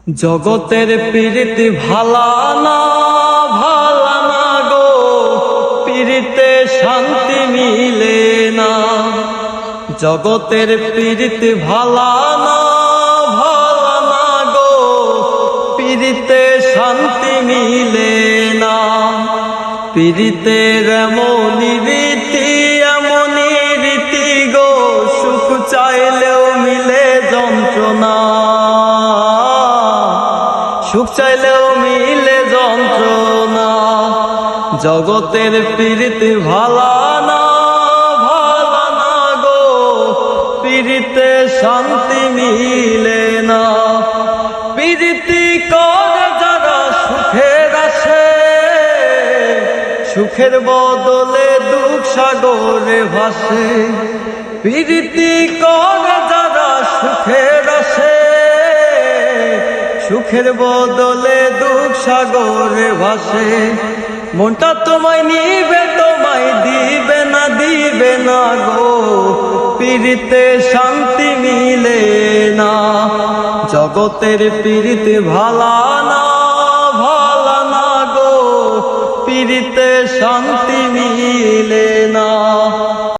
জগতের প্রীতি ভালা না গো, প্রীতিতে শান্তি মিলে না। জগতের প্রীতি ভালা না গো, প্রীতিতে শান্তি মিলে না। প্রীতির এমনই রীতি গো, সুখ চাইলেও মিলে যন্ত্রণা, সুখ চাইলেও মিলে যন্ত্রণা। জগতের প্রীতি ভালা না গো, প্রীতিতে শান্তি মিলে না। প্রীতি করে যারা সুখের আসে, সুখের বদলে দুঃখ সাগরে ভাসে। প্রীতি করে যারা সুখের আসে, সুখের বদলে দুঃখ সাগরে ভাসে। মনটা তোমায় নিবে, তোমায় দিবে না গো, প্রীতিতে শান্তি মিলে না। জগতের প্রীতি ভালা না গো, প্রীতিতে শান্তি মিলে